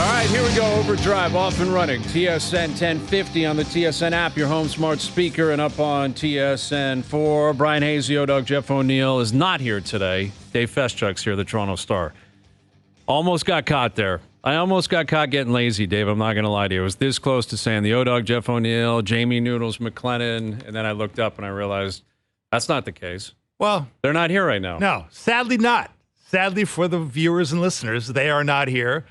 All right, here we go. Overdrive off and running. TSN 1050 on the TSN app, your home smart speaker, and up on TSN 4. Bryan Hazy, O-Dog, Jeff O'Neill is not here today. Dave Feschuk's here, the Toronto Star. Almost got caught there. I almost got caught getting lazy, Dave. I'm not going to lie to you. I was this close to saying the O-Dog, Jeff O'Neill, Jamie Noodles, McLennan, and then I looked up and I realized that's not the case. Well, they're not here right now. No, sadly not. Sadly for the viewers and listeners, they are not here.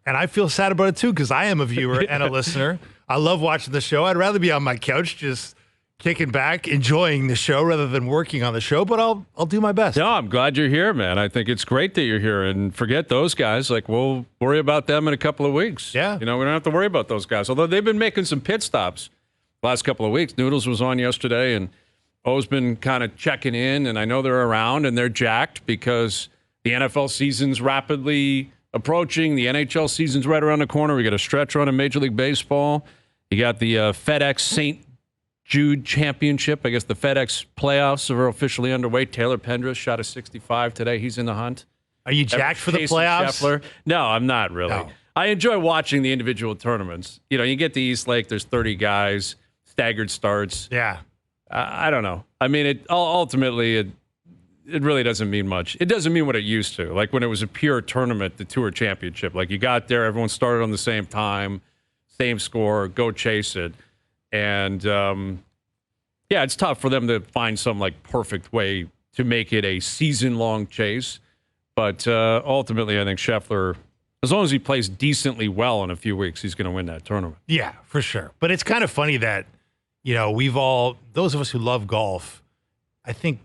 And I feel sad about it, too, because I am a viewer and a listener. I love watching the show. I'd rather be on my couch just kicking back, enjoying the show rather than working on the show, but I'll do my best. No, I'm glad you're here, man. I think it's great that you're here. And forget those guys. Like, we'll worry about them in a couple of weeks. Yeah. You know, we don't have to worry about those guys. Although they've been making some pit stops the last couple of weeks. Noodles was on yesterday, and O's been kind of checking in, and I know they're around, and they're jacked because the NFL season's rapidly approaching. The NHL season's right around the corner. We got a stretch run in Major League Baseball. You got the FedEx St. Jude Championship. I guess the FedEx playoffs are officially underway. Taylor Pendrith shot a 65 today. He's in the hunt. Are you jacked for the playoffs? Scheffler. No, I'm not really. No. I enjoy watching the individual tournaments. You know, you get to East Lake, there's 30 guys, staggered starts. Yeah. I don't know. I mean, it really doesn't mean much. It doesn't mean what it used to. Like when it was a pure tournament, the Tour Championship. Like you got there, everyone started on the same time, same score, go chase it. And, yeah, it's tough for them to find some, like, perfect way to make it a season-long chase. But ultimately, I think Scheffler, as long as he plays decently well in a few weeks, he's going to win that tournament. Yeah, for sure. But it's kind of funny that, you know, those of us who love golf, I think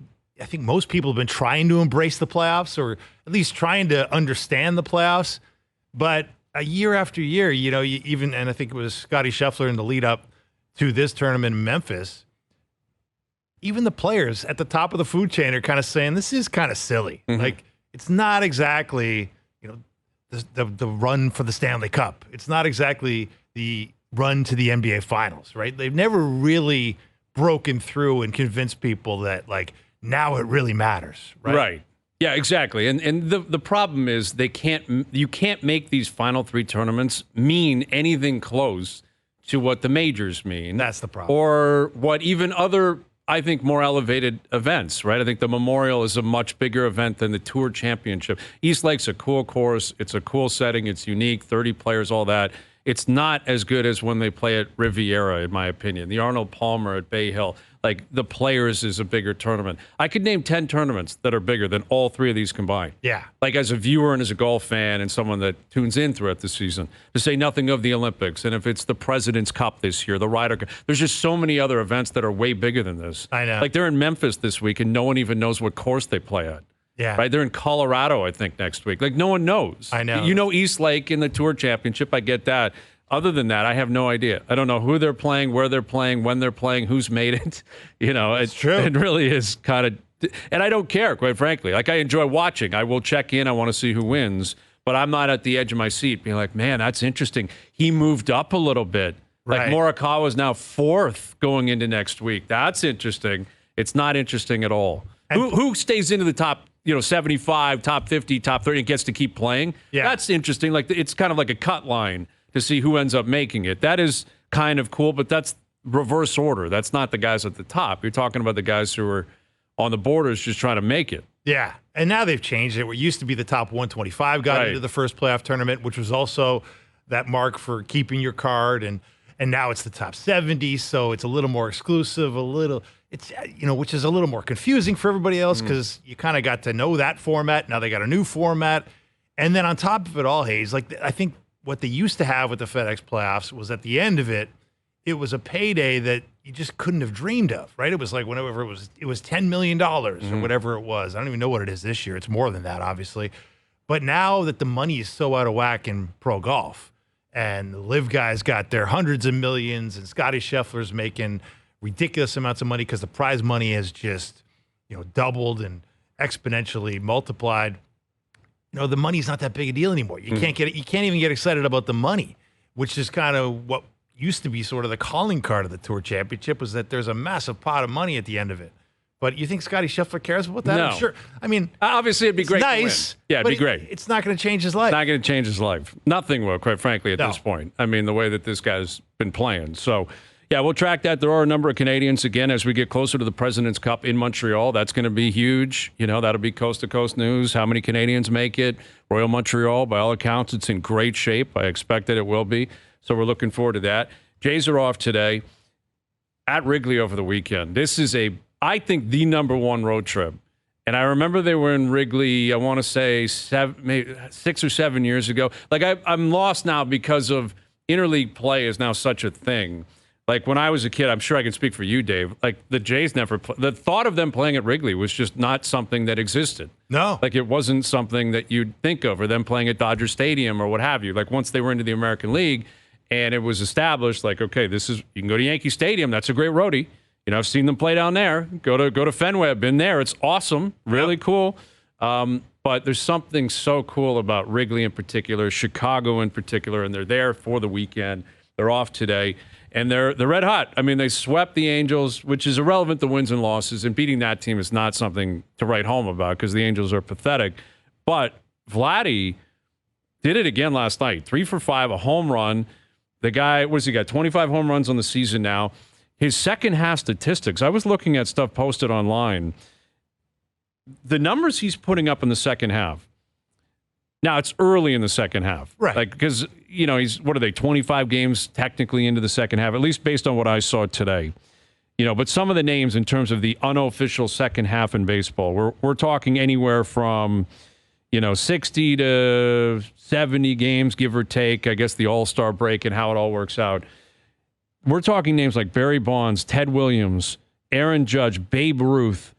most people have been trying to embrace the playoffs or at least trying to understand the playoffs. But a year after year, you know, and I think it was Scotty Scheffler in the lead up to this tournament in Memphis, even the players at the top of the food chain are kind of saying this is kind of silly. Mm-hmm. Like it's not exactly, you know, the run for the Stanley Cup. It's not exactly the run to the NBA Finals, right? They've never really broken through and convinced people that like now it really matters, right? Right. Yeah, exactly. And the problem is you can't make these final three tournaments mean anything close to what the majors mean. That's the problem. Or what even other, I think, more elevated events, right? I think the Memorial is a much bigger event than the Tour Championship. East Lake's a cool course. It's a cool setting. It's unique, 30 players, all that. It's not as good as when they play at Riviera, in my opinion. The Arnold Palmer at Bay Hill. Like, the Players is a bigger tournament. I could name 10 tournaments that are bigger than all three of these combined. Yeah. Like, as a viewer and as a golf fan and someone that tunes in throughout the season, to say nothing of the Olympics. And if it's the President's Cup this year, the Ryder Cup, there's just so many other events that are way bigger than this. I know. Like, they're in Memphis this week, and no one even knows what course they play at. Yeah. Right? They're in Colorado, I think, next week. Like, no one knows. I know. You know East Lake in the Tour Championship. I get that. Other than that, I have no idea. I don't know who they're playing, where they're playing, when they're playing, who's made it. You know, it's true. It really is kind of, and I don't care, quite frankly. Like, I enjoy watching. I will check in. I want to see who wins, but I'm not at the edge of my seat being like, man, that's interesting. He moved up a little bit. Right. Like Morikawa is now 4th going into next week. That's interesting. It's not interesting at all. Who stays into the top, 75, top 50, top 30 and gets to keep playing? Yeah. That's interesting. Like, it's kind of like a cut line to see who ends up making it. That is kind of cool, but that's reverse order. That's not the guys at the top. You're talking about the guys who are on the borders just trying to make it. Yeah, and now they've changed it. What used to be the top 125 got into the first playoff tournament, which was also that mark for keeping your card, and now it's the top 70, so it's a little more exclusive, which is a little more confusing for everybody else because you kind of got to know that format. Now they got a new format, and then on top of it all, Hayes, like I think what they used to have with the FedEx playoffs was at the end of it, it was a payday that you just couldn't have dreamed of, right? It was like whenever it was $10 million or whatever it was. I don't even know what it is this year. It's more than that, obviously. But now that the money is so out of whack in pro golf, and the live guys got their hundreds of millions, and Scotty Scheffler's making ridiculous amounts of money because the prize money has just, doubled and exponentially multiplied. The money's not that big a deal anymore. You can't even get excited about the money, which is kind of what used to be sort of the calling card of the Tour Championship, was that there's a massive pot of money at the end of it. But you think Scotty Scheffler cares about that? No. I'm sure. I mean, obviously, it'd be great. Nice. To win. Yeah, it'd be great. It's not going to change his life. Not going to change his life. Nothing will, quite frankly, at this point. I mean, the way that this guy's been playing. So, yeah, we'll track that. There are a number of Canadians, again, as we get closer to the President's Cup in Montreal. That's going to be huge. That'll be coast-to-coast news. How many Canadians make it? Royal Montreal, by all accounts, it's in great shape. I expect that it will be. So we're looking forward to that. Jays are off today at Wrigley over the weekend. This is I think, the number one road trip. And I remember they were in Wrigley, I want to say maybe 6 or 7 years ago. Like, I'm lost now because of interleague play is now such a thing. Like, when I was a kid, I'm sure I can speak for you, Dave, like, the Jays never the thought of them playing at Wrigley was just not something that existed. No. Like, it wasn't something that you'd think of, or them playing at Dodger Stadium or what have you. Like, once they were into the American League and it was established, like, okay, you can go to Yankee Stadium. That's a great roadie. I've seen them play down there. Go to Fenway. I've been there. It's awesome. Really cool. But there's something so cool about Wrigley in particular, Chicago in particular, and they're there for the weekend. They're off today, and they're red hot. I mean, they swept the Angels, which is irrelevant to wins and losses, and beating that team is not something to write home about because the Angels are pathetic. But Vladdy did it again last night. 3 for 5, a home run. The guy, what has he got? 25 home runs on the season now. His second half statistics, I was looking at stuff posted online. The numbers he's putting up in the second half. Now, it's early in the second half. Right. Like, because, he's, 25 games technically into the second half, at least based on what I saw today. But some of the names in terms of the unofficial second half in baseball, we're talking anywhere from, 60 to 70 games, give or take, I guess the All-Star break and how it all works out. We're talking names like Barry Bonds, Ted Williams, Aaron Judge, Babe Ruth.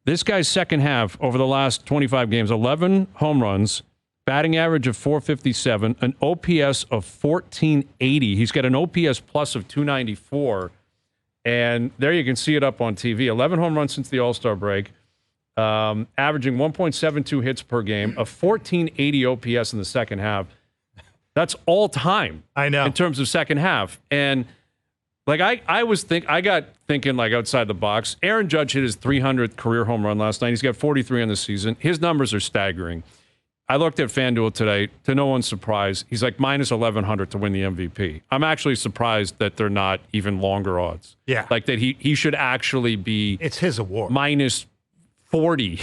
This guy's second half over the last 25 games, 11 home runs, batting average of .457, an OPS of 1480. He's got an OPS plus of 294. And there you can see it up on TV. 11 home runs since the All-Star break, averaging 1.72 hits per game, a 1480 OPS in the second half. That's all time. I know. In terms of second half. And like I got thinking like outside the box. Aaron Judge hit his 300th career home run last night. He's got 43 on the season. His numbers are staggering. I looked at FanDuel today. To no one's surprise, he's like minus 1,100 to win the MVP. I'm actually surprised that they're not even longer odds. Yeah, like that he should actually be. It's his award. Minus 40,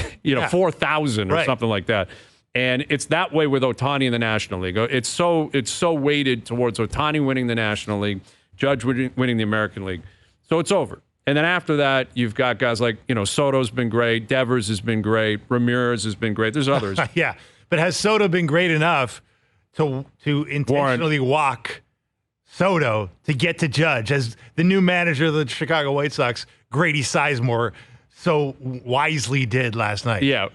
4,000 or something like that. And it's that way with Ohtani in the National League. It's so weighted towards Ohtani winning the National League, Judge winning the American League. So it's over. And then after that, you've got guys like, Soto's been great. Devers has been great. Ramirez has been great. There's others. Yeah. But has Soto been great enough to intentionally walk Soto to get to Judge as the new manager of the Chicago White Sox, Grady Sizemore, so wisely did last night? Yeah,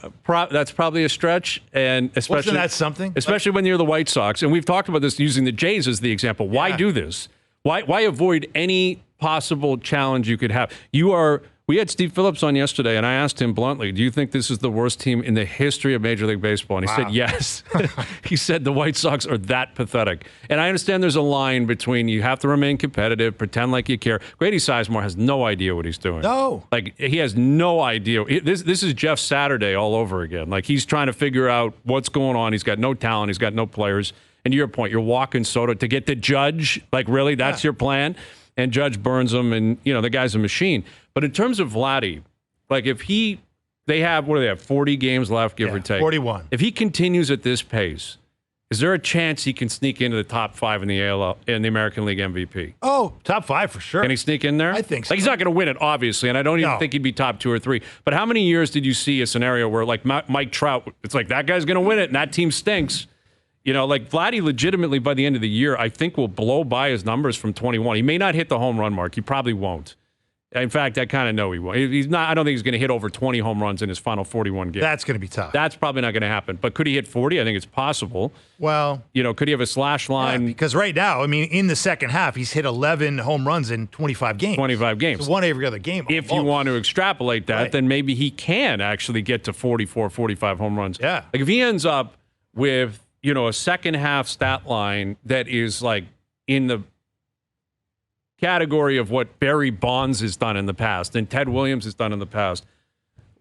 that's probably a stretch. And especially, wasn't that something? Especially when you're the White Sox. And we've talked about this using the Jays as the example. Why do this? Why avoid any possible challenge you could have? We had Steve Phillips on yesterday, and I asked him bluntly, do you think this is the worst team in the history of Major League Baseball? And he said yes. He said the White Sox are that pathetic. And I understand there's a line between you have to remain competitive, pretend like you care. Grady Sizemore has no idea what he's doing. No. Like, he has no idea. This is Jeff Saturday all over again. Like, he's trying to figure out what's going on. He's got no talent. He's got no players. And to your point, you're walking Soto to get the Judge. Like, really? That's your plan? And Judge burns him, and, the guy's a machine. But in terms of Vladdy, like if they have 40 games left, give or take. 41. If he continues at this pace, is there a chance he can sneak into the top 5 in the AL in the American League MVP? Oh, top 5 for sure. Can he sneak in there? I think so. Like, he's not going to win it, obviously, and I don't even think he'd be top 2 or 3. But how many years did you see a scenario where, like Mike Trout, it's like that guy's going to win it, and that team stinks? Like Vladdy legitimately by the end of the year, I think will blow by his numbers from 21. He may not hit the home run mark. He probably won't. In fact, I kind of know he won't. He's not. I don't think he's going to hit over 20 home runs in his final 41 games. That's going to be tough. That's probably not going to happen. But could he hit 40? I think it's possible. Well, could he have a slash line? Because right now, in the second half, he's hit 11 home runs in 25 games. 25 games. So one every other game. If you want to extrapolate that, then maybe he can actually get to 44, 45 home runs. Yeah. Like if he ends up with, a second half stat line that is like in the category of what Barry Bonds has done in the past and Ted Williams has done in the past,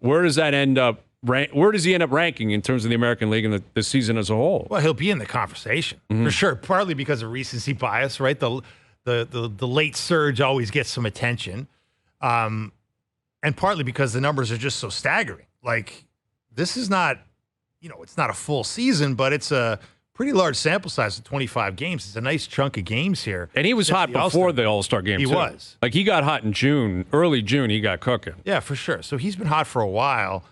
where does that end up? Where does he end up ranking in terms of the American League and the season as a whole? Well, he'll be in the conversation for sure. Partly because of recency bias, right? The late surge always gets some attention, and partly because the numbers are just so staggering. Like, this is not, it's not a full season, but it's a pretty large sample size of 25 games. It's a nice chunk of games here. And he was hot before the All-Star game, too. He was. Like, he got hot in June. Early June, he got cooking. Yeah, for sure. So he's been hot for a while.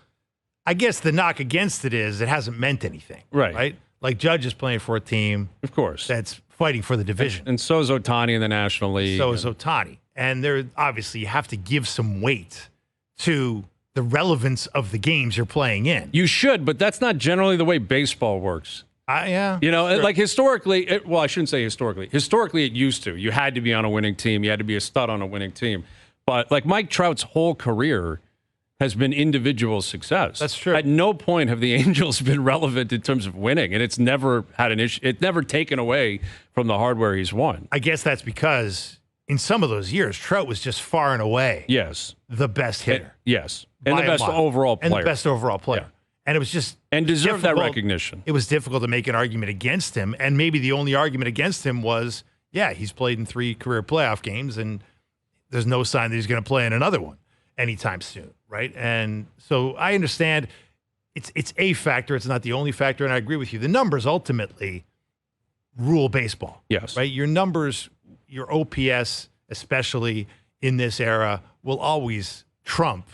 I guess the knock against it is it hasn't meant anything. Right? Like, Judge is playing for a team. Of course. That's fighting for the division. And so is Ohtani in the National League. So is Ohtani. And there, obviously, you have to give some weight to the relevance of the games you're playing in. You should, but that's not generally the way baseball works. Yeah. Sure. Like historically, I shouldn't say historically. Historically, it used to. You had to be on a winning team. You had to be a stud on a winning team. But like Mike Trout's whole career has been individual success. That's true. At no point have the Angels been relevant in terms of winning, and it's never had an issue. It's never taken away from the hardware he's won. I guess that's because in some of those years, Trout was just far and away the best hitter. And the best overall player. And the best overall player. Yeah. And it was just and deserved that recognition. It was difficult to make an argument against him, and maybe the only argument against him was, he's played in 3 career playoff games, and there's no sign that he's going to play in another one anytime soon, right? And so I understand it's a factor. It's not the only factor, and I agree with you. The numbers ultimately rule baseball. Yes. Right? Your numbers, your OPS, especially in this era, will always trump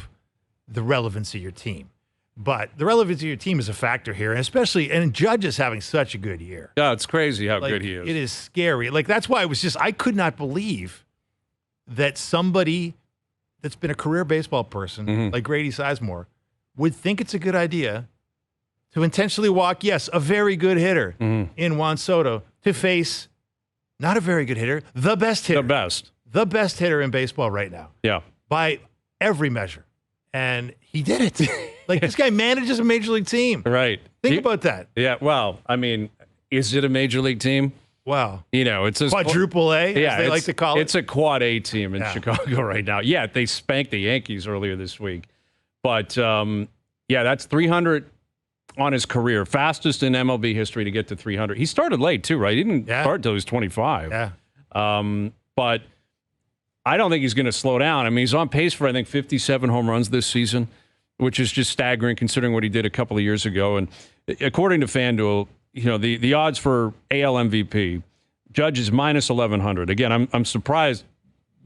the relevance of your team. But the relevance of your team is a factor here, and especially, and Judge is having such a good year. Yeah, it's crazy how good he is. It is scary. Like, that's why I could not believe that somebody that's been a career baseball person, like Grady Sizemore, would think it's a good idea to intentionally walk, a very good hitter in Juan Soto to face not a very good hitter, the best hitter. The best hitter in baseball right now. Yeah. By every measure. And he did it. Like, this guy manages a major league team. Right. Think about that. Yeah. Well, I mean, is it a major league team? Wow. It's a quadruple A, as they like to call it. It's a quad A team in Chicago right now. Yeah, they spanked the Yankees earlier this week. But, that's 300 on his career. Fastest in MLB history to get to 300. He started late, too, right? He didn't start until he was 25. Yeah. But I don't think he's going to slow down. I mean, he's on pace for, I think, 57 home runs this season, which is just staggering considering what he did a couple of years ago. And according to FanDuel, the odds for AL MVP, Judge is minus 1,100. Again, I'm surprised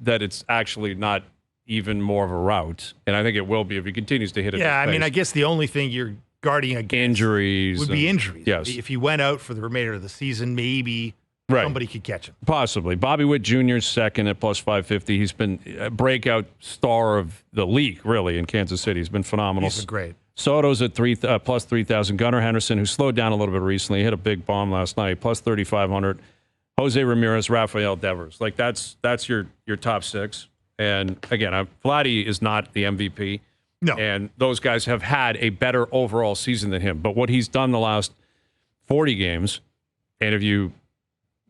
that it's actually not even more of a rout, and I think it will be if he continues to hit it. Yeah, I mean, I guess the only thing you're guarding against injuries would be injuries. Yes. If he went out for the remainder of the season, maybe somebody could catch him. Possibly. Bobby Witt Jr. is second at plus 550. He's been a breakout star of the league, really, in Kansas City. He's been phenomenal. He's been great. Soto's at plus 3,000. Gunnar Henderson, who slowed down a little bit recently, hit a big bomb last night, plus 3,500. Jose Ramirez, Rafael Devers. Like, that's your top 6. And again, Vladdy is not the MVP. No. And those guys have had a better overall season than him. But what he's done the last 40 games, and if you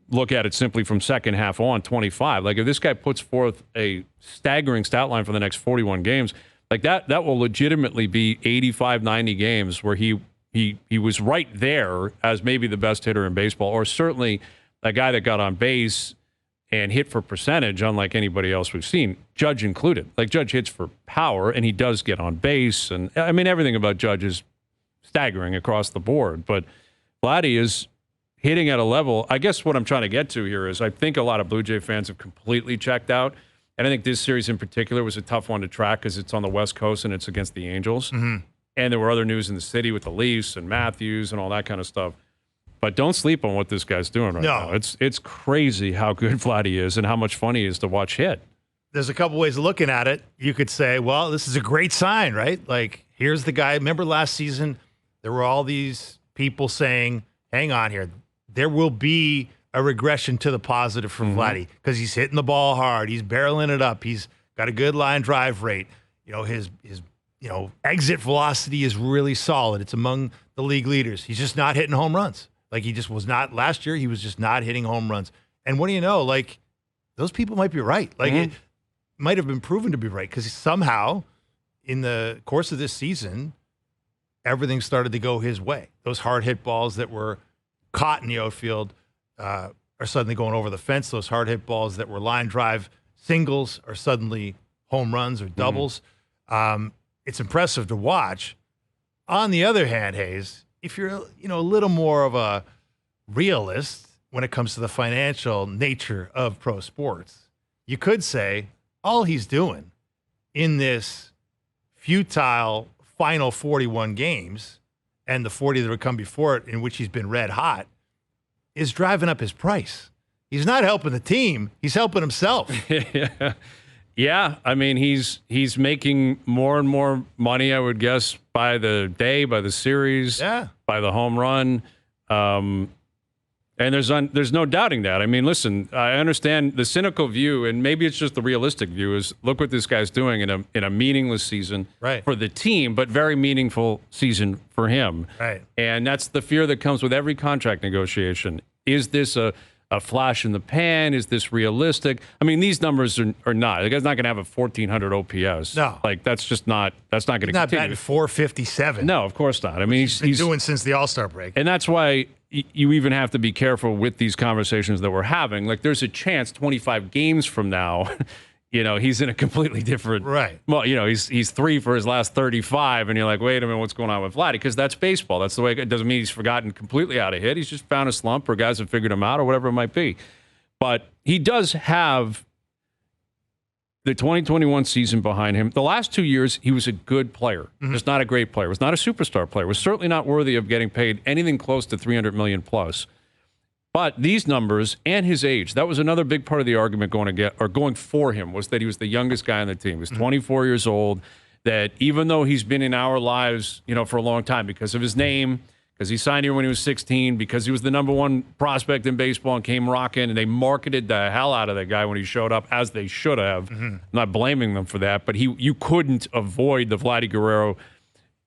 look at it simply from second half on 25, like if this guy puts forth a staggering stat line for the next 41 games, like that will legitimately be 85, 90 games where he was right there as maybe the best hitter in baseball, or certainly a guy that got on base and hit for percentage, unlike anybody else we've seen, Judge included. Like, Judge hits for power, and he does get on base. And, I mean, everything about Judge is staggering across the board. But Vladdy is hitting at a level. I guess what I'm trying to get to here is I think a lot of Blue Jay fans have completely checked out. And I think this series in particular was a tough one to track because it's on the West Coast and it's against the Angels. And there were other news in the city with the Leafs and Matthews and all that kind of stuff. But don't sleep on what this guy's doing right now. It's crazy how good Vladdy is and how much fun he is to watch hit. There's a couple ways of looking at it. You could say, well, this is a great sign, right? Like, here's the guy. Remember last season, there were all these people saying, hang on here, there will be a regression to the positive for Vladdy because he's hitting the ball hard. He's barreling it up. He's got a good line drive rate. His exit velocity is really solid. It's among the league leaders. He's just not hitting home runs. Like, he just was not last year. He was just not hitting home runs. And what do you know? Like, those people might be right. Like, it might have been proven to be right because somehow in the course of this season, everything started to go his way. Those hard hit balls that were caught in the outfield are suddenly going over the fence. Those hard hit balls that were line drive singles are suddenly home runs or doubles. It's impressive to watch. On the other hand, Hayes, if you're a little more of a realist when it comes to the financial nature of pro sports, you could say all he's doing in this futile final 41 games and the 40 that would come before it in which he's been red hot is driving up his price. He's not helping the team. He's helping himself. Yeah, I mean, he's making more and more money, I would guess, by the day, by the series, by the home run. And there's no doubting that. I mean, listen, I understand the cynical view, and maybe it's just the realistic view, is look what this guy's doing in a meaningless season for the team, but very meaningful season for him. Right. And that's the fear that comes with every contract negotiation. Is this a flash in the pan? Is this realistic? I mean, these numbers are not. The guy's not going to have a 1,400 OPS. No. Like, that's going to continue. Not batting 457. No, of course not. I mean, he's doing since the All-Star break. And that's why you even have to be careful with these conversations that we're having. Like, there's a chance 25 games from now, he's in a completely different. Right. Well, he's 3 for his last 35, and you're like, wait a minute, what's going on with Vladdy? Because that's baseball. That's the way it doesn't mean he's forgotten completely how to hit. He's just found a slump, or guys have figured him out, or whatever it might be. But he does have the 2021 season behind him. The last 2 years, he was a good player. Just not a great player. Was not a superstar player. Was certainly not worthy of getting paid anything close to $300 million plus. But these numbers and his age, that was another big part of the argument going for him, was that he was the youngest guy on the team. He was 24 years old, that even though he's been in our lives, for a long time because of his name, because he signed here when he was 16, because he was the number one prospect in baseball and came rocking, and they marketed the hell out of that guy when he showed up, as they should have. I'm not blaming them for that, but you couldn't avoid the Vladimir Guerrero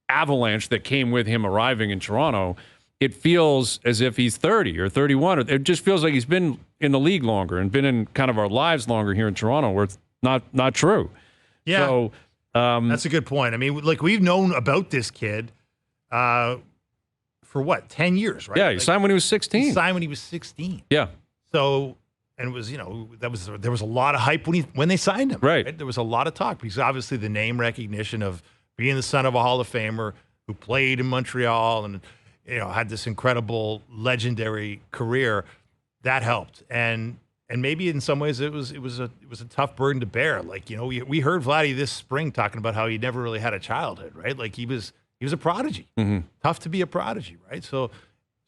avalanche that came with him arriving in Toronto. It feels as if he's 30 or 31. It just feels like he's been in the league longer and been in kind of our lives longer here in Toronto, where it's not true. Yeah, so, that's a good point. I mean, like, we've known about this kid for what, 10 years, right? Yeah, he signed when he was 16. He signed when he was 16. Yeah. So, and it was, there was a lot of hype when they signed him. Right. There was a lot of talk because obviously the name recognition of being the son of a Hall of Famer who played in Montreal and had this incredible, legendary career, that helped. And maybe in some ways it was a tough burden to bear. Like, we heard Vladdy this spring talking about how he never really had a childhood, right? Like, he was a prodigy. Tough to be a prodigy, right? So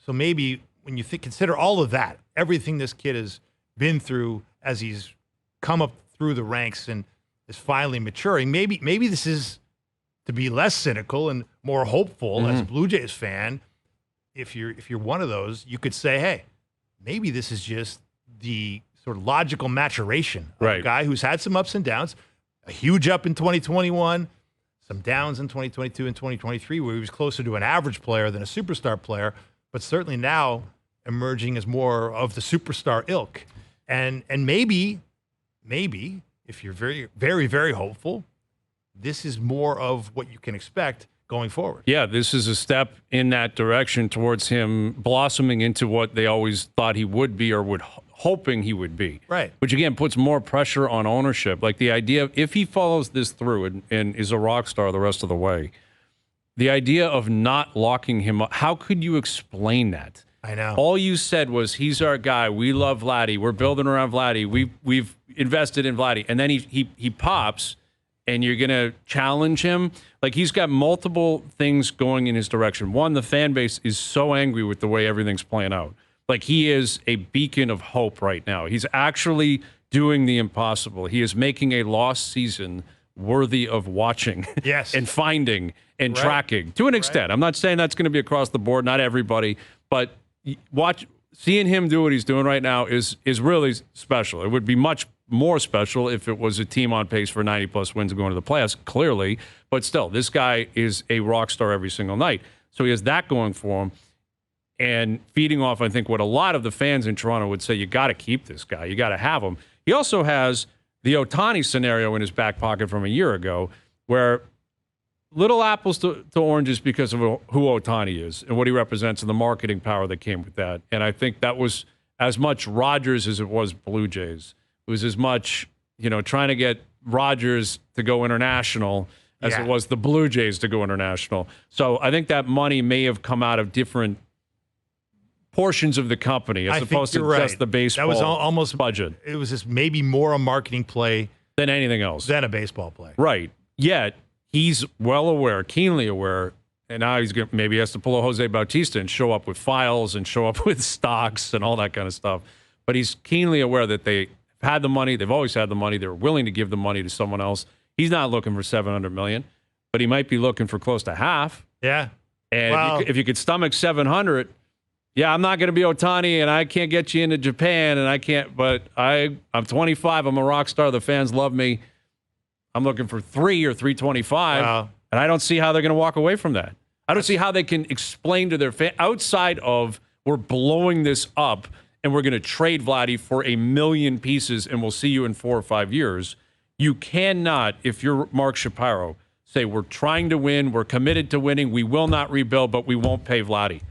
maybe when you consider all of that, everything this kid has been through as he's come up through the ranks and is finally maturing, maybe this is to be less cynical and more hopeful as a Blue Jays fan. If you're one of those, you could say, hey, maybe this is just the sort of logical maturation of a guy who's had some ups and downs, a huge up in 2021, some downs in 2022 and 2023, where he was closer to an average player than a superstar player, but certainly now emerging as more of the superstar ilk. And maybe if you're very, very, very hopeful, this is more of what you can expect going forward. Yeah, this is a step in that direction towards him blossoming into what they always thought he would be, or hoping he would be. Right. Which, again, puts more pressure on ownership. Like, the idea of, if he follows this through and is a rock star the rest of the way, the idea of not locking him up, how could you explain that? I know. All you said was, he's our guy. We love Vladdy. We're building around Vladdy. We've invested in Vladdy. And then he pops, and you're going to challenge him. Like, he's got multiple things going in his direction. One, the fan base is so angry with the way everything's playing out. Like, he is a beacon of hope right now. He's actually doing the impossible. He is making a lost season worthy of watching and finding and tracking to an extent. I'm not saying that's going to be across the board, not everybody, but seeing him do what he's doing right now is really special. It would be much more special if it was a team on pace for 90-plus wins and going to the playoffs, clearly. But still, this guy is a rock star every single night. So he has that going for him. And feeding off, I think, what a lot of the fans in Toronto would say, you got to keep this guy. You got to have him. He also has the Ohtani scenario in his back pocket from a year ago, where little apples to oranges because of who Ohtani is and what he represents and the marketing power that came with that. And I think that was as much Rodgers as it was Blue Jays. It was as much, trying to get Rodgers to go international as it was the Blue Jays to go international. So I think that money may have come out of different portions of the company as opposed to just the baseball that was almost budget. It was just maybe more a marketing play than anything else. Than a baseball play. Right. Yet he's well aware, keenly aware, and now maybe he has to pull a Jose Bautista and show up with files and show up with stocks and all that kind of stuff. But he's keenly aware that they had the money. They've always had the money. They're willing to give the money to someone else. He's not looking for $700 million, but he might be looking for close to half. Yeah. And if you could stomach 700, I'm not going to be Ohtani, and I can't get you into Japan, and I can't. But I'm 25. I'm a rock star. The fans love me. I'm looking for 3 or 325, and I don't see how they're going to walk away from that. I don't see how they can explain to their fans outside of we're blowing this up and we're going to trade Vladdy for 1 million pieces, and we'll see you in 4 or 5 years. You cannot, if you're Mark Shapiro, say we're trying to win, we're committed to winning, we will not rebuild, but we won't pay Vladdy.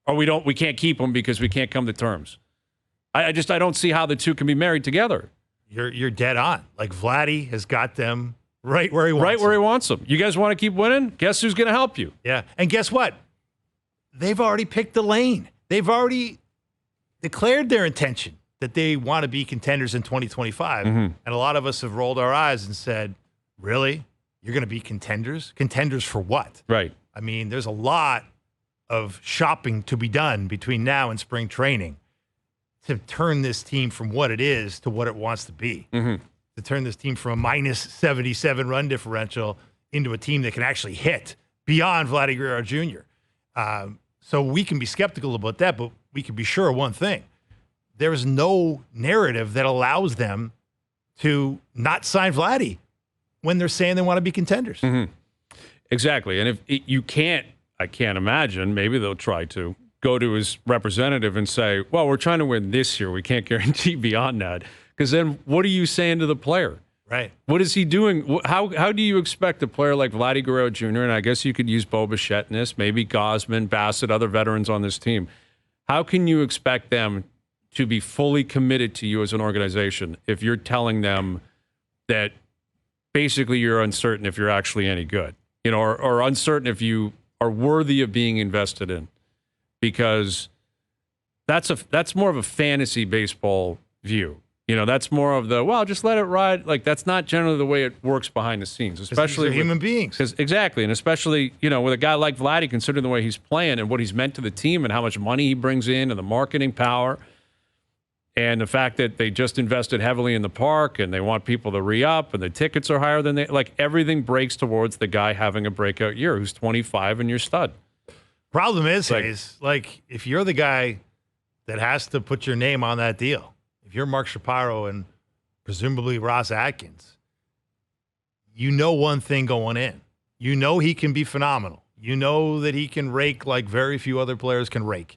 Or we can't keep him because we can't come to terms. I don't see how the two can be married together. You're dead on. Like Vladdy has got them right where he wants them. Right where he wants them. You guys want to keep winning? Guess who's going to help you? Yeah. And guess what? They've already picked the lane. They've already declared their intention that they want to be contenders in 2025. Mm-hmm. And a lot of us have rolled our eyes and said, really? You're going to be contenders? Contenders for what? Right. I mean, there's a lot of shopping to be done between now and spring training to turn this team from what it is to what it wants to be. Mm-hmm. To turn this team from a minus 77 run differential into a team that can actually hit beyond Vladimir Guerrero Jr. So we can be skeptical about that, but we can be sure of one thing. There is no narrative that allows them to not sign Vladdy when they're saying they want to be contenders. Mm-hmm. Exactly. And if you can't, I can't imagine, maybe they'll try to go to his representative and say, well, we're trying to win this year. We can't guarantee beyond that. Because then what are you saying to the player? Right. What is he doing? How do you expect a player like Vladimir Guerrero Jr., and I guess you could use Bo Bichette in this, maybe Gausman, Bassett, other veterans on this team. How can you expect them to be fully committed to you as an organization if you're telling them that basically you're uncertain if you're actually any good, or uncertain if you are worthy of being invested in? Because that's more of a fantasy baseball view. That's more of just let it ride. Like, that's not generally the way it works behind the scenes, especially with human beings. Exactly. And especially, with a guy like Vladdy, considering the way he's playing and what he's meant to the team and how much money he brings in and the marketing power and the fact that they just invested heavily in the park and they want people to re-up and the tickets are higher than everything breaks towards the guy having a breakout year who's 25 and you're stud. Problem is, Hayes, if you're the guy that has to put your name on that deal, if you're Mark Shapiro and presumably Ross Atkins, you know one thing going in. You know he can be phenomenal. You know that he can rake like very few other players can rake.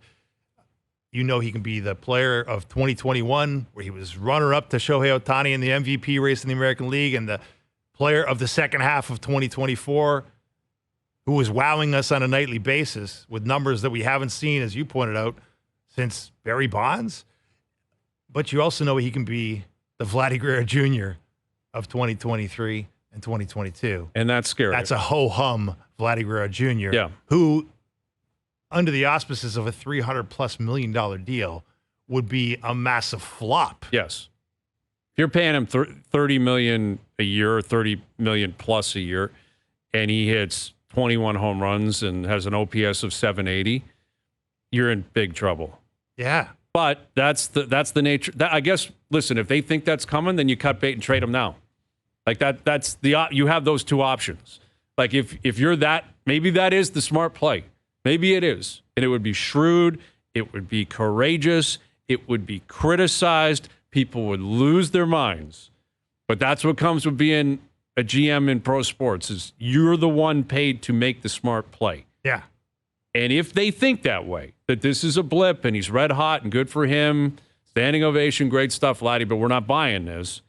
You know he can be the player of 2021, where he was runner-up to Shohei Ohtani in the MVP race in the American League, and the player of the second half of 2024, who was wowing us on a nightly basis with numbers that we haven't seen, as you pointed out, since Barry Bonds. But you also know he can be the Vladimir Guerrero Jr. of 2023 and 2022. And that's scary. That's a ho-hum Vladimir Guerrero Jr., who, under the auspices of a $300+ million deal, would be a massive flop. Yes. If you're paying him $30 million a year, or $30 million plus a year, and he hits 21 home runs and has an OPS of 780, you're in big trouble. Yeah. But that's the nature. I guess, listen, if they think that's coming, then you cut bait and trade them now. Like that's you have those two options. Like if you're that, maybe that is the smart play. Maybe it is. And it would be shrewd. It would be courageous. It would be criticized. People would lose their minds. But that's what comes with being a GM in pro sports, is you're the one paid to make the smart play. Yeah. And if they think that way, that this is a blip and he's red hot and good for him, standing ovation, great stuff, Vladdy, but we're not buying this,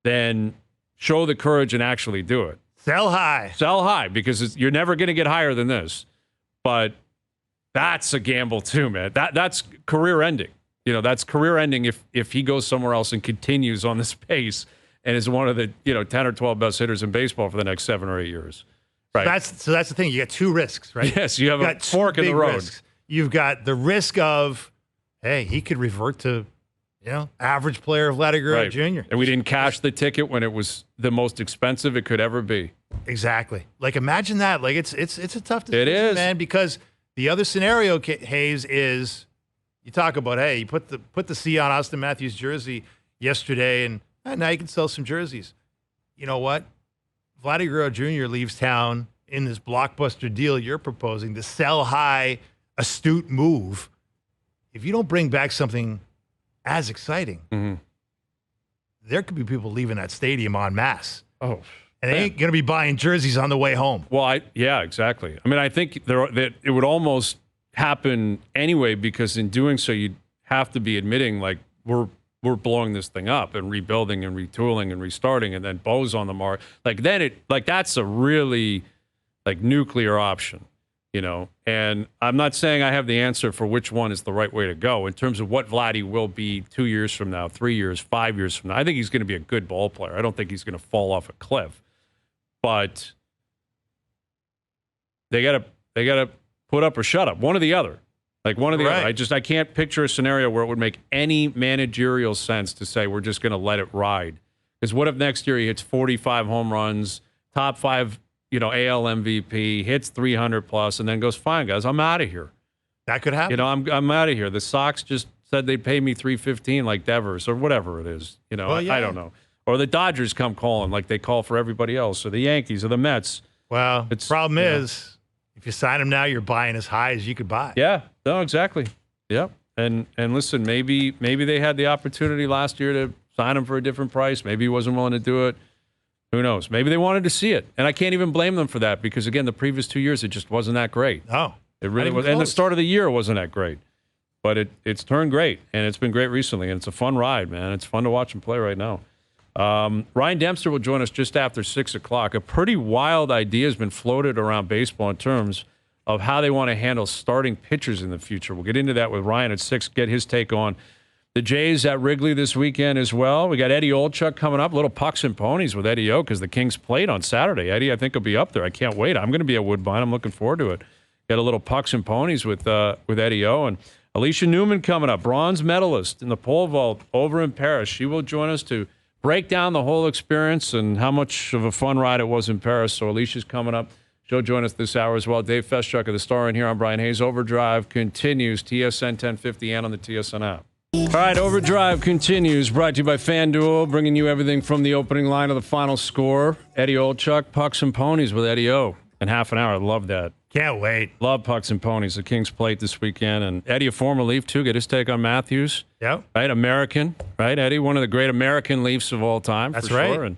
then show the courage and actually do it. Sell high. Sell high, because you're never going to get higher than this. But that's a gamble too, man. That's career ending. That's career ending if he goes somewhere else and continues on this pace and is one of the 10 or 12 best hitters in baseball for the next 7 or 8 years. Right. So that's the thing. You got 2 risks, right? Yes, you have a fork in the road. Risks. You've got the risk of, hey, he could revert to, average player Vladimir Guerrero Jr. And we didn't cash the ticket when it was the most expensive it could ever be. Exactly. Like, imagine that. Like, it's a tough decision, it is, man, because the other scenario, Hayes, is you talk about, hey, you put the C on Austin Matthews' jersey yesterday, and now you can sell some jerseys. You know what? Vladimir Guerrero Jr. leaves town in this blockbuster deal you're proposing, the sell high, astute move. If you don't bring back something as exciting, there could be people leaving that stadium en masse. Oh, and they ain't going to be buying jerseys on the way home. Well, yeah, exactly. I mean, I think that it would almost happen anyway, because in doing so, you'd have to be admitting, like, we're blowing this thing up and rebuilding and retooling and restarting, and then Bo's on the mark. Like, then that's a really, like, nuclear option, And I'm not saying I have the answer for which one is the right way to go in terms of what Vladdy will be 2 years from now, 3 years, 5 years from now. I think he's going to be a good ball player. I don't think he's going to fall off a cliff. But they gotta put up or shut up, one or the other. Like, one or the other. I can't picture a scenario where it would make any managerial sense to say we're just going to let it ride. Because what if next year he hits 45 home runs, top 5, AL MVP, hits 300 plus, and then goes, fine, guys, I'm out of here. That could happen. I'm out of here. The Sox just said they'd pay me $315 like Devers or whatever it is. Well, yeah. I don't know. Or the Dodgers come calling like they call for everybody else, or the Yankees or the Mets. Well, the problem is, if you sign him now, you're buying as high as you could buy. Yeah, no, exactly. Yep. And listen, maybe they had the opportunity last year to sign him for a different price. Maybe he wasn't willing to do it. Who knows? Maybe they wanted to see it. And I can't even blame them for that, because, again, the previous 2 years, it just wasn't that great. Oh, it really was. And the start of the year wasn't that great. But it's turned great, and it's been great recently, and it's a fun ride, man. It's fun to watch him play right now. Ryan Dempster will join us just after 6 o'clock. A pretty wild idea has been floated around baseball in terms of how they want to handle starting pitchers in the future. We'll get into that with Ryan at 6, get his take on the Jays at Wrigley this weekend as well. We got Eddie Olczyk coming up, a little pucks and ponies with Eddie O, because the Kings played on Saturday. Eddie, I think, will be up there. I can't wait. I'm going to be at Woodbine. I'm looking forward to it. Got a little pucks and ponies with Eddie O. And Alysha Newman coming up, bronze medalist in the pole vault over in Paris. She will join us to break down the whole experience and how much of a fun ride it was in Paris. So Alysha's coming up. She'll join us this hour as well. Dave Feschuk of the Star in here. I'm Bryan Hayes. Overdrive continues, TSN 1050 and on the TSN app. All right, Overdrive continues, brought to you by FanDuel, bringing you everything from the opening line of the final score. Eddie Olczyk, Pucks and Ponies with Eddie O in half an hour. I love that. Can't wait. Love Pucks and Ponies. The Kings played this weekend. And Eddie, a former Leaf, too. Get his take on Matthews. Yep. Right, American. Right, Eddie? One of the great American Leafs of all time. That's for right. Sure. And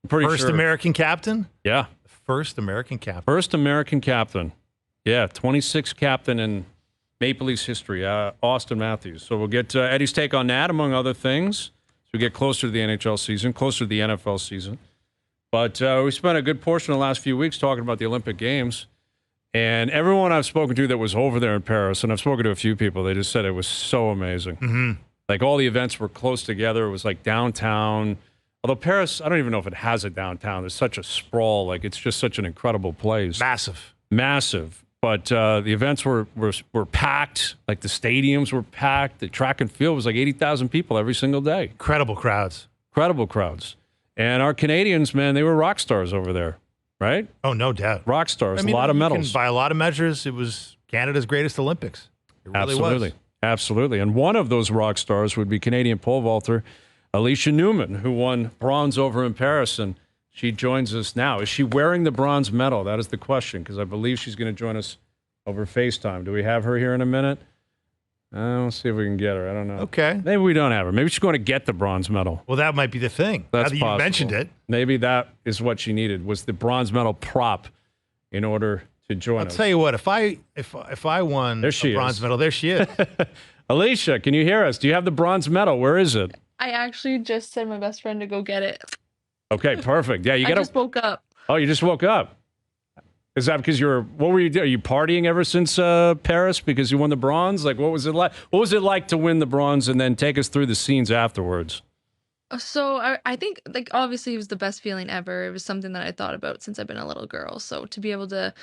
I'm pretty First sure. American captain? Yeah. First American captain. First American captain. Yeah, 26th captain in Maple Leafs history, Austin Matthews. So we'll get Eddie's take on that, among other things, as we get closer to the NHL season, closer to the NFL season. But we spent a good portion of the last few weeks talking about the Olympic Games. And everyone I've spoken to that was over there in Paris, and I've spoken to a few people, they just said it was so amazing. Mm-hmm. Like, all the events were close together. It was like downtown. Although Paris, I don't even know if it has a downtown. There's such a sprawl. Like, it's just such an incredible place. Massive. But the events were packed. Like, the stadiums were packed. The track and field was like 80,000 people every single day. Incredible crowds. And our Canadians, man, they were rock stars over there, right? Oh, no doubt. Rock stars, a lot of medals. By a lot of measures, it was Canada's greatest Olympics. It really was. Absolutely. And one of those rock stars would be Canadian pole vaulter Alysha Newman, who won bronze over in Paris, and she joins us now. Is she wearing the bronze medal? That is the question, because I believe she's going to join us over FaceTime. Do we have her here in a minute? We'll see if we can get her. I don't know. Okay. Maybe we don't have her. Maybe she's going to get the bronze medal. Well, that might be the thing. That's now that possible. You mentioned it. Maybe that is what she needed, was the bronze medal prop in order to join us. I'll tell you what, if I won a bronze medal, there she is. Alysha, can you hear us? Do you have the bronze medal? Where is it? I actually just sent my best friend to go get it. Okay, perfect. Yeah, you got to. I just woke up. Oh, you just woke up. Is that because what were you doing? Are you partying ever since Paris because you won the bronze? Like, what was it like? What was it like to win the bronze, and then take us through the scenes afterwards? So I think like obviously it was the best feeling ever. It was something that I thought about since I've been a little girl. So to be able to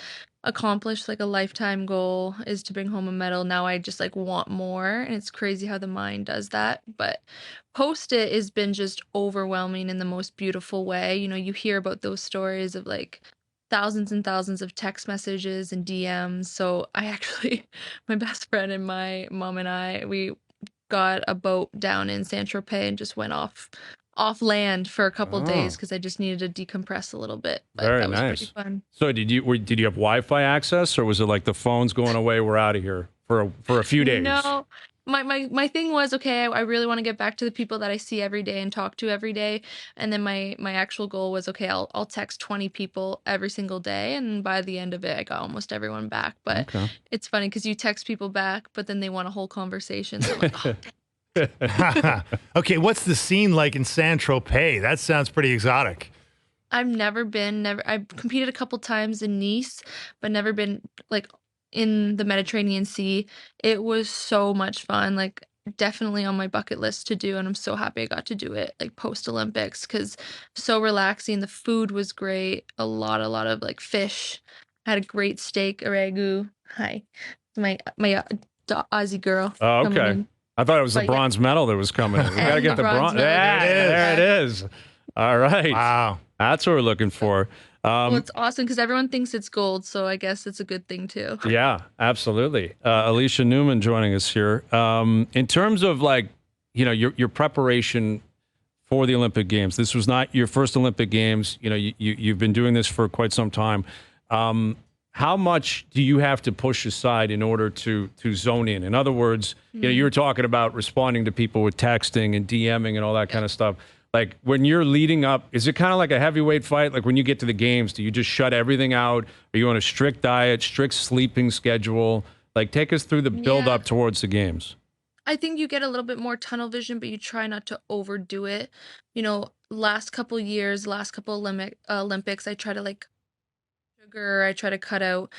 accomplish like a lifetime goal is to bring home a medal. Now I just like want more, and it's crazy how the mind does that. But post it has been just overwhelming in the most beautiful way. You know, you hear about those stories of like thousands and thousands of text messages and DMs. So I actually my best friend and my mom and we got a boat down in Saint Tropez and just went off land for a couple days Oh, because I just needed to decompress a little bit. But very that was pretty nice. fun. So did you have Wi-Fi access, or was it like the phone's going away, we're out of here for a few days? No, my thing was okay. I really want to get back to the people that I see every day and talk to every day. And then my actual goal was okay. I'll text 20 people every single day, and by the end of it, I got almost everyone back. But Okay. it's funny because you text people back, but then they want a whole conversation. So I'm like, oh, Okay, what's the scene like in Saint Tropez? That sounds pretty exotic. I've never been, I've competed a couple times in Nice, but never been like in the Mediterranean Sea. It was so much fun, like definitely on my bucket list to do, and I'm so happy I got to do it like post Olympics because so relaxing. The food was great, a lot of like fish. I had a great steak, a ragu. Hi, my Aussie girl Oh, coming okay. in. I thought it was the But yeah, bronze medal that was coming in. We got to and get the the bronze bronze. medal. Yeah, there it is. All right. Wow. That's what we're looking for. Well, it's awesome because everyone thinks it's gold, so I guess it's a good thing too. Yeah, absolutely. Alysha Newman joining us here. In terms of like, your preparation for the Olympic Games. This was not your first Olympic Games. You've been doing this for quite some time. How much do you have to push aside in order to zone in? In other words, you were talking about responding to people with texting and DMing and all that kind of stuff. Like when you're leading up, is it kind of like a heavyweight fight? Like when you get to the games, do you just shut everything out? Are you on a strict diet, strict sleeping schedule? Like take us through the build Yeah. up towards the games. I think you get a little bit more tunnel vision, but you try not to overdo it. You know, last couple years, last couple Olympics, I try to like sugar, I try to cut out,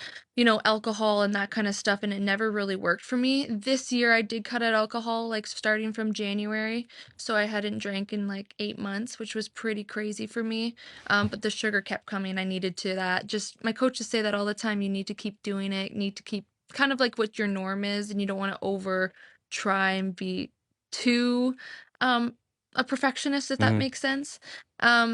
alcohol and that kind of stuff, and it never really worked for me. This year, I did cut out alcohol, like starting from January, so I hadn't drank in like 8 months, which was pretty crazy for me. But the sugar kept coming. I needed to that. Just my coaches say that all the time. You need to keep doing it. You need to keep kind of like what your norm is, and you don't want to over try and be too um a perfectionist, if that Mhm. makes sense.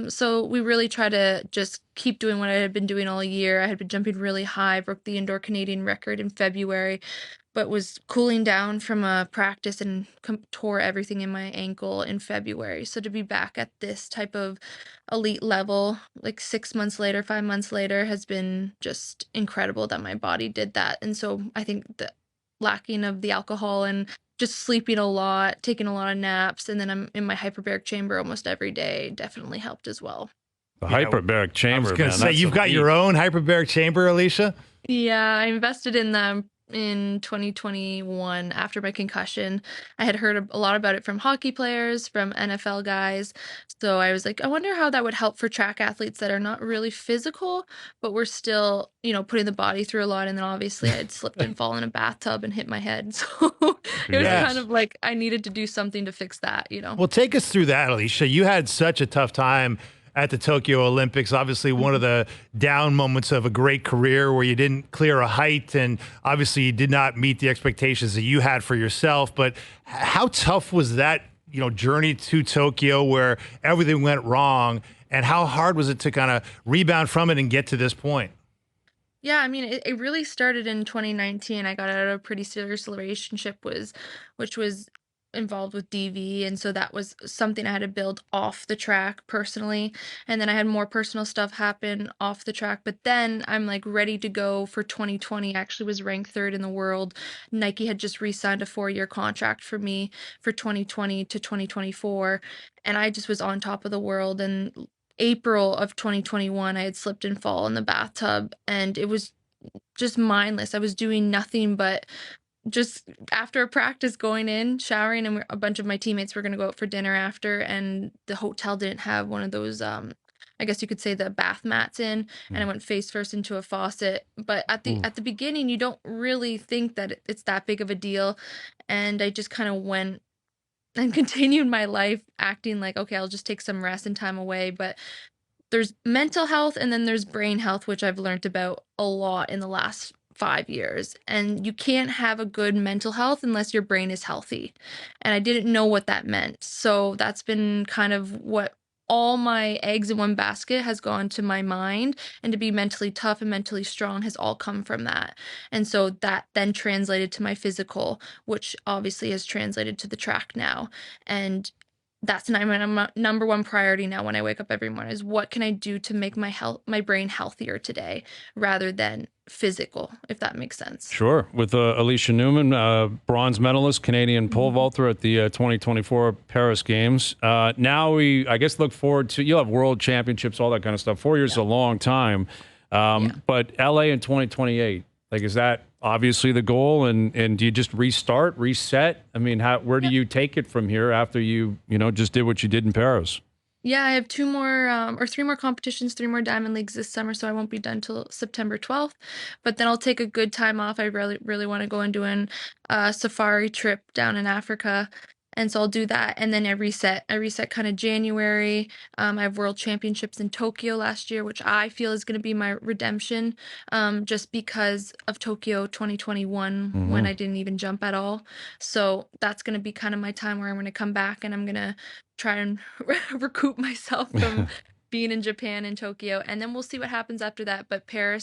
So we really try to just keep doing what I had been doing all year. I had been jumping really high, broke the indoor Canadian record in February, but was cooling down from a practice and tore everything in my ankle in February. So to be back at this type of elite level, like 6 months later, 5 months later, has been just incredible that my body did that. And so I think the lacking of the alcohol and just sleeping a lot, taking a lot of naps, and then I'm in my hyperbaric chamber almost every day definitely helped as well. The Yeah, hyperbaric chamber, I was going man. to say, That's you've got elite. your own hyperbaric chamber, Alysha? Yeah, I invested in them in 2021 after my concussion. I had heard a lot about it from hockey players, from NFL guys. So I was like, I wonder how that would help for track athletes that are not really physical, but we're still, putting the body through a lot. And then obviously I had slipped and fallen in a bathtub and hit my head. So it was Yes. kind of like I needed to do something to fix that. Well, take us through that, Alysha. You had such a tough time at the Tokyo Olympics. Obviously, one of the down moments of a great career where you didn't clear a height, and obviously you did not meet the expectations that you had for yourself. But how tough was that, journey to Tokyo where everything went wrong, and how hard was it to kind of rebound from it and get to this point? Yeah, I mean, it really started in 2019. I got out of a pretty serious relationship which was involved with DV, and so that was something I had to build off the track personally. And then I had more personal stuff happen off the track, but then I'm like ready to go for 2020. I actually was ranked third in the world. Nike had just re-signed a 4-year contract for me for 2020 to 2024, and I just was on top of the world. And April of 2021, I had slipped and fall in the bathtub, and it was just mindless. I was doing nothing but just after a practice going in, showering, and a bunch of my teammates were going to go out for dinner after, and the hotel didn't have one of those I guess you could say, the bath mats in, and I went face first into a faucet. But at the beginning, you don't really think that it's that big of a deal, and I just kind of went and continued my life acting like, okay, I'll just take some rest and time away. But there's mental health and then there's brain health, which I've learned about a lot in the last 5 years. And you can't have a good mental health unless your brain is healthy. And I didn't know what that meant. So that's been kind of what all my eggs in one basket has gone to my mind. And to be mentally tough and mentally strong has all come from that. And so that then translated to my physical, which obviously has translated to the track now. And that's my number one priority now when I wake up every morning is what can I do to make my brain healthier today rather than physical, if that makes sense. Sure. With Alysha Newman, bronze medalist, Canadian pole vaulter at the 2024 Paris Games. Now I guess, look forward to, you'll have world championships, all that kind of stuff. 4 years is a long time. But LA in 2028, like, is that obviously the goal? And do you just reset? I mean, where do you take it from here after you just did what you did in Paris? Yeah, I have 2 more or 3 more competitions, 3 more Diamond Leagues this summer, so I won't be done till September 12th. But then I'll take a good time off. I really want to go and do a safari trip down in Africa. And so I'll do that, and then I reset kind of January. I have World Championships in Tokyo last year, which I feel is going to be my redemption, just because of Tokyo 2021 when I didn't even jump at all. So that's going to be kind of my time where I'm going to come back and I'm going to try and recoup myself from being in Japan and Tokyo, and then we'll see what happens after that. But LA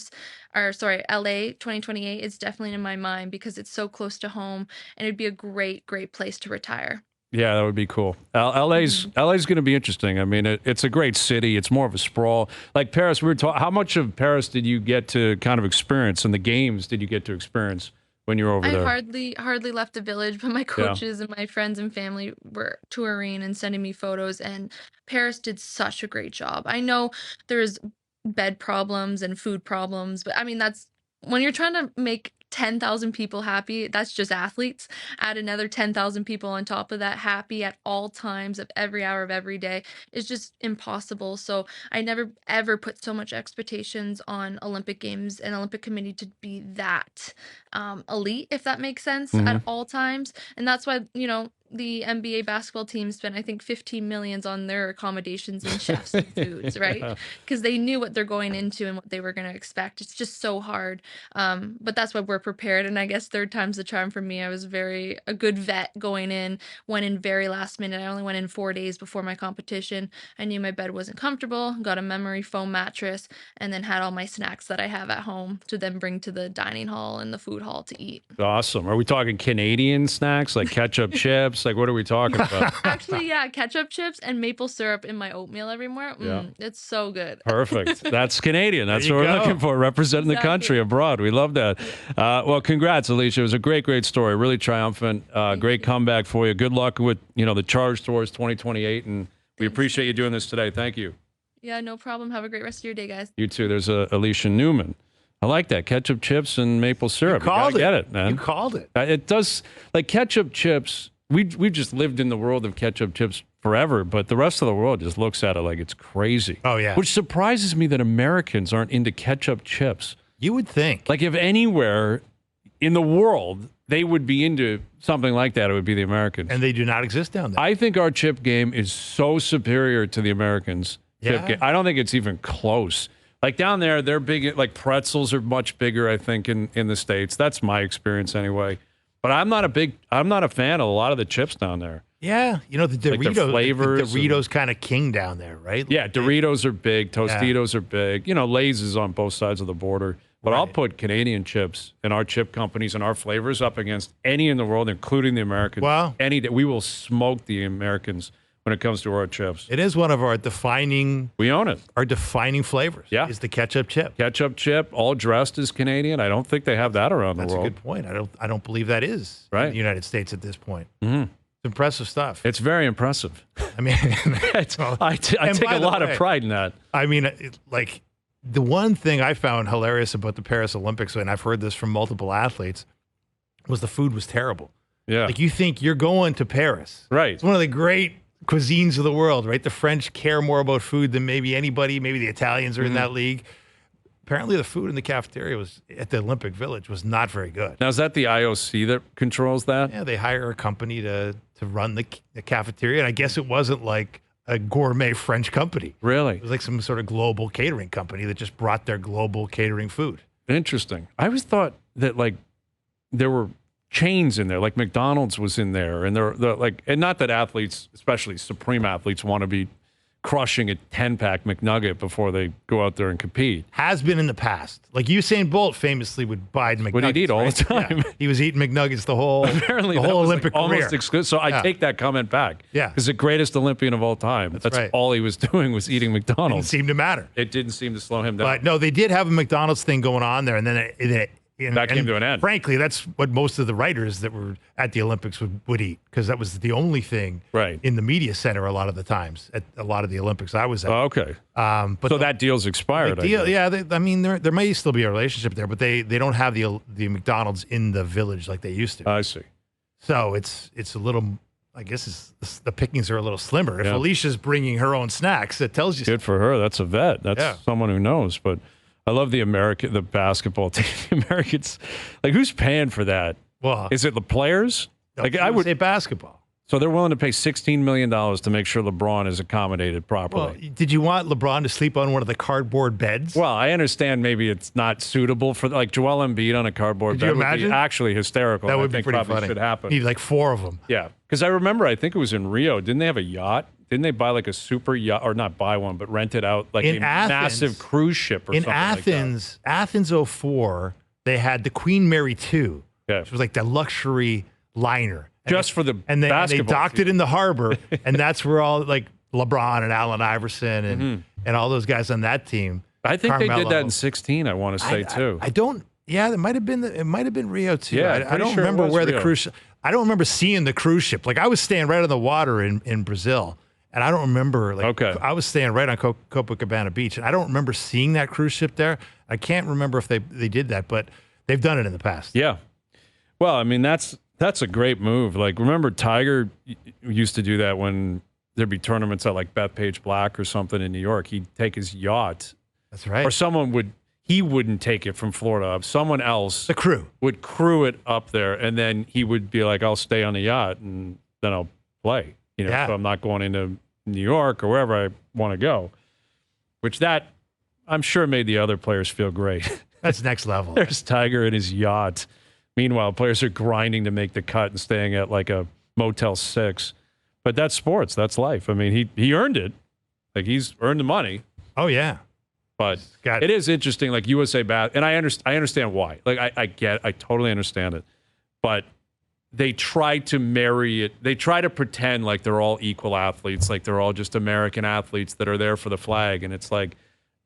2028 is definitely in my mind because it's so close to home, and it'd be a great place to retire. Yeah, that would be cool. LA's going to be interesting. I mean, it's a great city. It's more of a sprawl. Like Paris, we were talking. How much of Paris did you get to kind of experience, and the games did you get to experience when you were over there? I hardly left the village, but my coaches and my friends and family were touring and sending me photos, and Paris did such a great job. I know there's bed problems and food problems, but I mean, that's when you're trying to make 10,000 people happy, that's just athletes. Add another 10,000 people on top of that happy at all times of every hour of every day is just impossible. So I never ever put so much expectations on Olympic Games and Olympic Committee to be that elite, if that makes sense, at all times. And that's why, the NBA basketball team spent, I think, 15 million on their accommodations and chefs and foods, right? Because they knew what they're going into and what they were going to expect. It's just so hard. But that's why we're prepared. And I guess third time's the charm for me. I was a good vet going in, went in very last minute. I only went in 4 days before my competition. I knew my bed wasn't comfortable, got a memory foam mattress, and then had all my snacks that I have at home to then bring to the dining hall and the food hall to eat. Awesome. Are we talking Canadian snacks like ketchup chips? Like, what are we talking about? Actually, yeah, ketchup chips and maple syrup in my oatmeal every morning. It's so good. Perfect. That's Canadian. That's what we're looking for, representing the country abroad. We love that. Well, congrats, Alysha. It was a great story. Really triumphant. Great comeback for you. Good luck with the charge towards 2028, and we appreciate you doing this today. Thank you. Yeah, no problem. Have a great rest of your day, guys. You too. There's Alysha Newman. I like that. Ketchup chips and maple syrup. You gotta get it, man. You called it. It does, like ketchup chips. We've just lived in the world of ketchup chips forever, but the rest of the world just looks at it like it's crazy. Oh, yeah. Which surprises me that Americans aren't into ketchup chips. You would think. Like, if anywhere in the world they would be into something like that, it would be the Americans. And they do not exist down there. I think our chip game is so superior to the Americans' chip game. I don't think it's even close. Like, down there, they're big, like pretzels are much bigger, I think, in the States. That's my experience anyway. But I'm not a fan of a lot of the chips down there. Yeah, the Doritos, like the flavors, the Doritos kind of king down there, right? Yeah, Doritos are big, Tostitos are big. Lay's is on both sides of the border. But I'll put Canadian chips and our chip companies and our flavors up against any in the world, including the Americans. Wow. Any day. We will smoke the Americans when it comes to our chips. It is one of our defining. We own it. Our defining flavors. Yeah, is the ketchup chip. Ketchup chip, all dressed as Canadian. I don't think they have that around the world. That's a good point. I don't believe that is in the United States at this point. It's impressive stuff. It's very impressive. I mean, I take a lot of pride in that. I mean, the one thing I found hilarious about the Paris Olympics, and I've heard this from multiple athletes, was the food was terrible. Yeah, like you think you're going to Paris, right? It's one of the great cuisines of the world, right? The French care more about food than maybe anybody. Maybe the Italians are in that league. Apparently, the food in the cafeteria was at the Olympic Village was not very good. Now, is that the IOC that controls that? Yeah, they hire a company to run the cafeteria, and I guess it wasn't like a gourmet French company. Really? It was like some sort of global catering company that just brought their global catering food. Interesting. I always thought that like there were chains in there, like McDonald's was in there, and they're like, and not that athletes, especially supreme athletes, want to be crushing a 10-pack McNugget before they go out there and compete. Has been in the past. Like Usain Bolt famously would buy McNuggets. Would he eat all the time? Yeah. He was eating McNuggets the whole Apparently the that whole was Olympic like career. Almost exclusive. So I take that comment back. Yeah. Because the greatest Olympian of all time. That's right. all he was doing was eating Didn't McDonald's. seem to matter. It didn't seem to slow him down. But no, they did have a McDonald's thing going on there, and then That came to an end. Frankly, that's what most of the writers that were at the Olympics would eat, because that was the only thing in the media center a lot of the times at a lot of the Olympics I was at. Oh, okay. But so that deal's expired. I mean, there may still be a relationship there, but they don't have the McDonald's in the village like they used to. I see. So it's a little. I guess the pickings are a little slimmer. If Alysha's bringing her own snacks, it tells you. Good for her. That's a vet. That's someone who knows. But I love the basketball team. The Americans, like, who's paying for that? Well, is it the players? Like I would say basketball. So they're willing to pay $16 million to make sure LeBron is accommodated properly. Well, did you want LeBron to sleep on one of the cardboard beds? Well, I understand maybe it's not suitable for, like, Joel Embiid on a cardboard bed. Could you imagine? Would be actually hysterical. That would be pretty probably funny. Should happen. Need like 4 of them. Yeah, because I remember, I think it was in Rio. Didn't they have a yacht? Didn't they buy like a super yacht, or not buy one, but rent it out like a massive cruise ship or something like that? In Athens 04, they had the Queen Mary II, which was like the luxury liner. Just for the and they docked it in the harbor, and that's where all like LeBron and Allen Iverson and all those guys on that team. I think they did that in 16. I want to say too. I don't. Yeah, it might have been Rio too. Yeah, I don't remember where the cruise. I don't remember seeing the cruise ship. Like I was staying right on the water in Brazil, and I don't remember. Like I was staying right on Copacabana Beach, and I don't remember seeing that cruise ship there. I can't remember if they did that, but they've done it in the past. Yeah. Well, I mean that's a great move. Like, remember Tiger used to do that when there'd be tournaments at like Bethpage Black or something in New York. He'd take his yacht. That's right. Or he wouldn't take it from Florida. Someone else, the crew, would crew it up there, and then he would be like, I'll stay on the yacht and then I'll play. So I'm not going into New York or wherever I want to go. Which I'm sure made the other players feel great. That's next level. There's Tiger and his yacht. Meanwhile, players are grinding to make the cut and staying at like a Motel 6. But that's sports. That's life. I mean, he earned it. Like, he's earned the money. Oh, yeah. But it is interesting, like USA and I understand why. Like, I totally understand it. But they try to marry it. They try to pretend like they're all equal athletes, like they're all just American athletes that are there for the flag. And it's like,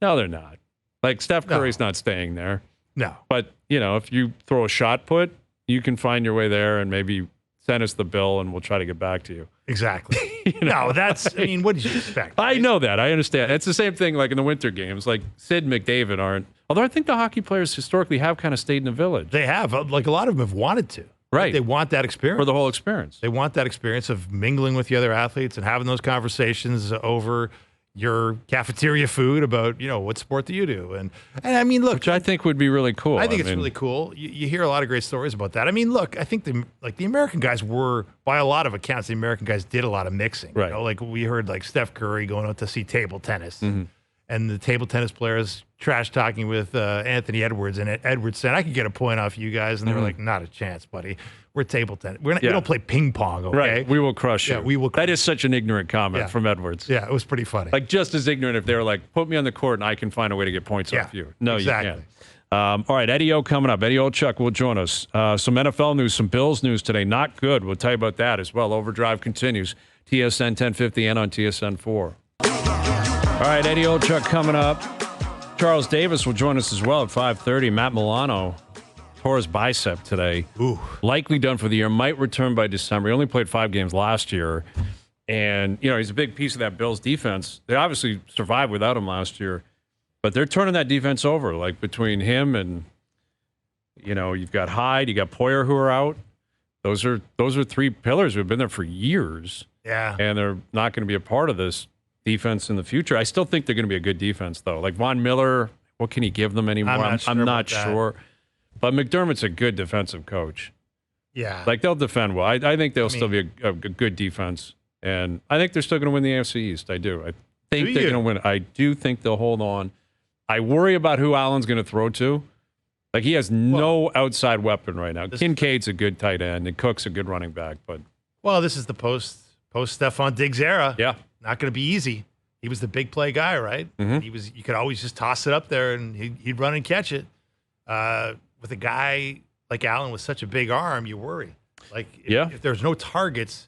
no, they're not. Like, Steph Curry's not staying there. No. But, if you throw a shot put, you can find your way there and maybe send us the bill and we'll try to get back to you. Exactly. No, I mean, what did you expect? Right? I know that. I understand. It's the same thing like in the winter games. Like Sid and McDavid aren't. Although I think the hockey players historically have kind of stayed in the village. They have. Like, a lot of them have wanted to. Right. They want that experience. For the whole experience. They want that experience of mingling with the other athletes and having those conversations over your cafeteria food about, what sport do you do? And I mean, look. Which I think would be really cool. I think it's really cool. You hear a lot of great stories about that. I mean, look, I think the American guys were, by a lot of accounts, the American guys did a lot of mixing. Right. Like we heard like Steph Curry going out to see table tennis. And the table tennis players trash talking with Anthony Edwards. And Edwards said, I could get a point off you guys. And they were like, not a chance, buddy. We're table tennis. We don't play ping pong, okay? Right. We will crush you. We will. That is such an ignorant comment from Edwards. Yeah, it was pretty funny. Like, just as ignorant if they were like, put me on the court and I can find a way to get points off you. No, exactly. You can't. All right, Eddie O coming up. Eddie Olchuk will join us. Some NFL news, some Bills news today. Not good. We'll tell you about that as well. Overdrive continues. TSN 1050 and on TSN 4. All right, Eddie Olchuk coming up. Charles Davis will join us as well at 5:30. Matt Milano tore his bicep today. Ooh. Likely done for the year. Might return by December. He only played 5 games last year. And, he's a big piece of that Bills defense. They obviously survived without him last year. But they're turning that defense over. Like, between him and, you've got Hyde, you got Poyer who are out. Those are 3 pillars who have been there for years. Yeah. And they're not going to be a part of this defense in the future. I still think they're going to be a good defense, though. Like Von Miller, what can he give them anymore? I'm not sure. But McDermott's a good defensive coach. Yeah. Like, they'll defend well. I think they'll still be a good defense. And I think they're still going to win the AFC East. I do. I think they're going to win. I do think they'll hold on. I worry about who Allen's going to throw to. Like, he has no outside weapon right now. Kincaid's a good tight end, and Cook's a good running back. But this is the post Stephon Diggs era. Yeah. Not going to be easy. He was the big play guy, right? Mm-hmm. You could always just toss it up there, and he'd run and catch it. With a guy like Allen with such a big arm, you worry. Like, if there's no targets,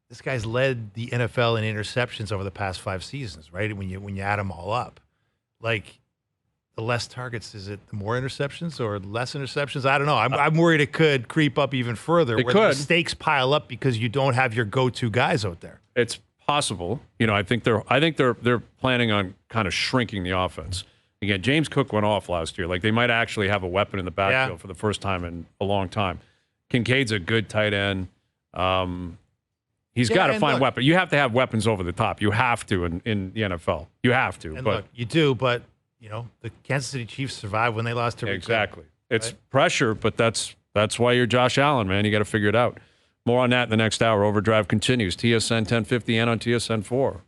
this guy's led the NFL in interceptions over the past 5 seasons, right? When you add them all up, like, the less targets, is it the more interceptions or less interceptions? I don't know. I'm worried it could creep up even further. It where could. the mistakes pile up because you don't have your go-to guys out there. It's possible. I think they're planning on kind of shrinking the offense. Again, James Cook went off last year. Like, they might actually have a weapon in the backfield for the first time in a long time. Kincaid's a good tight end. He's got to find weapons. You have to have weapons over the top. You have to in the NFL. You have to. And look, you do, but the Kansas City Chiefs survived when they lost to exactly. It's pressure, but that's why you're Josh Allen, man. You got to figure it out. More on that in the next hour. Overdrive continues. TSN 1050 and on TSN 4.